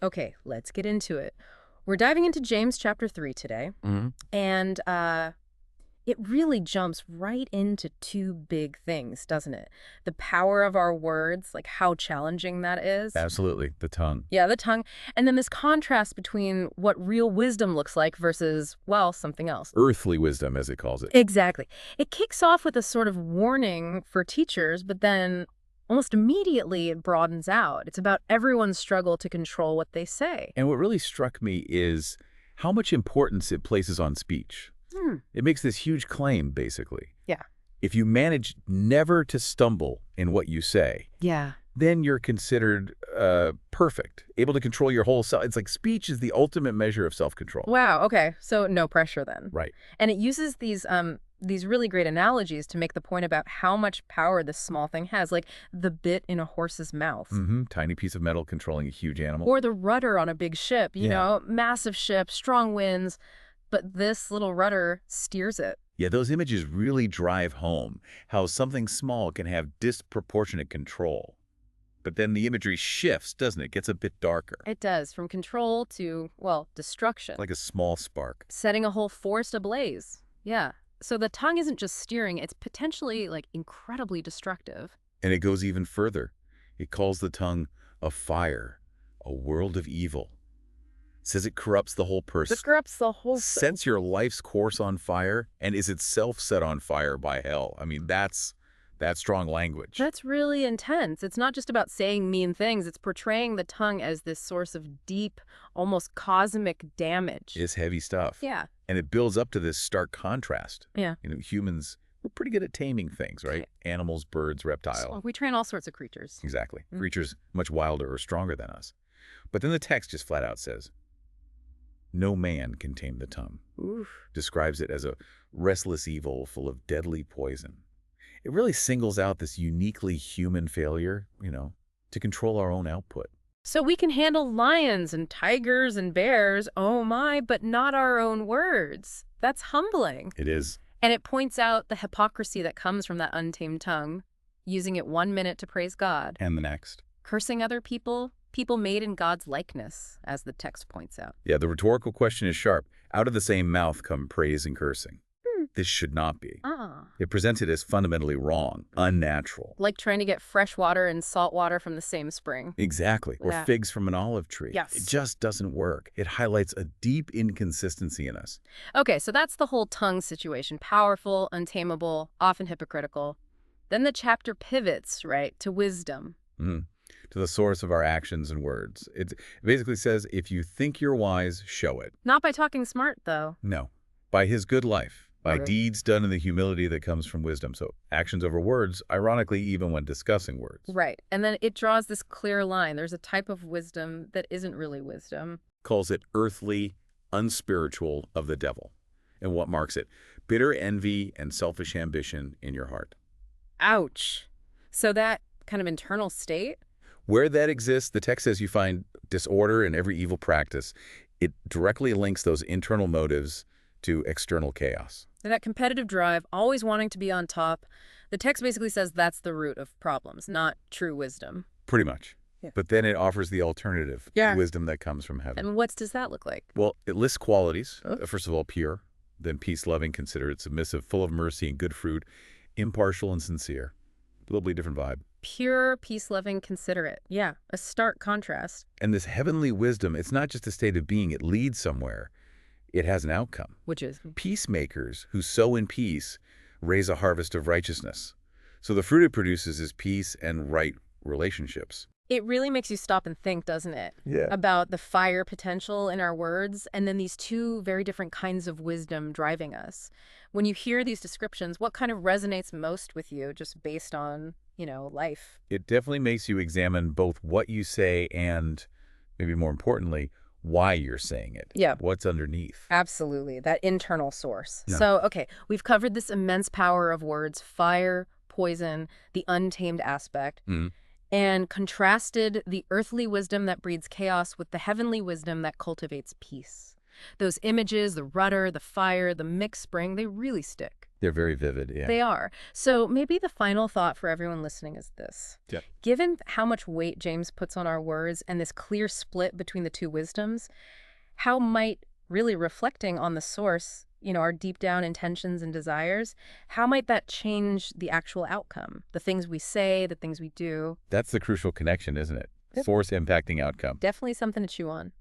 Okay, let's get into it. We're diving into James chapter 3 today, Hmm. and it really jumps right into two big things, doesn't it? The power of our words, like how challenging that is. Absolutely. The tongue. Yeah, the tongue. And then this contrast between what real wisdom looks like versus, well, something else. Earthly wisdom, as it calls it. Exactly. It kicks off with a sort of warning for teachers, but then almost immediately it broadens out. It's about everyone's struggle to control what they say. And what really struck me is how much importance it places on speech. Hmm. It makes this huge claim, basically. Yeah. If you manage never to stumble in what you say, Yeah. then you're considered perfect, able to control your whole self. It's like speech is the ultimate measure of self-control. Wow, okay. So no pressure then. Right. And it uses these really great analogies to make the point about how much power this small thing has, like the bit in a horse's mouth. Tiny piece of metal controlling a huge animal. Or the rudder on a big ship, you Yeah. know, massive ship, strong winds, but this little rudder steers it. Yeah, those images really drive home how something small can have disproportionate control. But then the imagery shifts, doesn't it? It gets a bit darker, It does, from control to, well, destruction. like a small spark. Setting a whole forest ablaze. Yeah. So the tongue isn't just steering, it's potentially, like, incredibly destructive. And it goes even further. It calls the tongue a fire, a world of evil. It says it corrupts the whole person, This corrupts the whole thing. sets your life's course on fire, and is itself set on fire by hell. I mean, that's strong language. That's really intense. It's not just about saying mean things. It's portraying the tongue as this source of deep, almost cosmic damage. It's heavy stuff. Yeah. And it builds up to this stark contrast. Yeah. You know, humans, we're pretty good at taming things, right? Animals, birds, reptiles. So we train all sorts of creatures. Exactly. Mm. Creatures much wilder or stronger than us. But then the text just flat out says, no man can tame the tongue. Oof. Describes it as a restless evil full of deadly poison. It really singles out this uniquely human failure, to control our own output. So we can handle lions and tigers and bears, oh my, but not our own words. That's humbling. It is. And it points out the hypocrisy that comes from that untamed tongue, using it 1 minute to praise God, And the next. cursing other people, people made in God's likeness, as the text points out. Yeah, the rhetorical question is sharp. Out of the same mouth come praise and cursing. This should not be. It presents it as fundamentally wrong, unnatural. Like trying to get fresh water and salt water from the same spring. Exactly. Or Yeah. figs from an olive tree. Yes. It just doesn't work. It highlights a deep inconsistency in us. Okay, so that's the whole tongue situation. Powerful, untamable, often hypocritical. Then the chapter pivots, right, to wisdom. To the source of our actions and words. It basically says, if you think you're wise, show it. Not by talking smart, though. No. By his good life. By Okay. deeds done in the humility that comes from wisdom. So actions over words, ironically, even when discussing words. Right. And then it draws this clear line. There's a type of wisdom that isn't really wisdom. Calls it earthly, unspiritual of the devil. And what marks it? Bitter envy and selfish ambition in your heart. Ouch. So that kind of internal state? Where that exists, the text says you find disorder in every evil practice. It directly links those internal motives to external chaos. That competitive drive, always wanting to be on top. The text basically says that's the root of problems, not true wisdom. Pretty much. Yeah. But then it offers the alternative, Yeah. wisdom that comes from heaven. And what does that look like? Well, it lists qualities. Oh. First of all, pure, then peace-loving, considerate, submissive, full of mercy and good fruit, impartial and sincere. A little bit different vibe. Pure, peace-loving, considerate. Yeah, a stark contrast. And this heavenly wisdom, it's not just a state of being. It leads somewhere. It has an outcome. Which is? Peacemakers who sow in peace raise a harvest of righteousness. So the fruit it produces is peace and right relationships. It really makes you stop and think, doesn't it? Yeah. About the fire potential in our words, and then these two very different kinds of wisdom driving us. When you hear these descriptions, what kind of resonates most with you, just based on, life? It definitely makes you examine both what you say and, maybe more importantly, why you're saying it. Yeah. What's underneath. Absolutely, that internal source. Yeah. So, okay, we've covered this immense power of words, fire, poison, the untamed aspect, and contrasted the earthly wisdom that breeds chaos with the heavenly wisdom that cultivates peace. Those images, the rudder, the fire, the mixed spring, they really stick. They're very vivid, yeah. They are. So maybe the final thought for everyone listening is this. Yeah. Given how much weight James puts on our words and this clear split between the two wisdoms, how might really reflecting on the source, our deep down intentions and desires, how might that change the actual outcome? The things we say, the things we do? That's the crucial connection, isn't it? Yep. Source impacting outcome. Definitely something to chew on.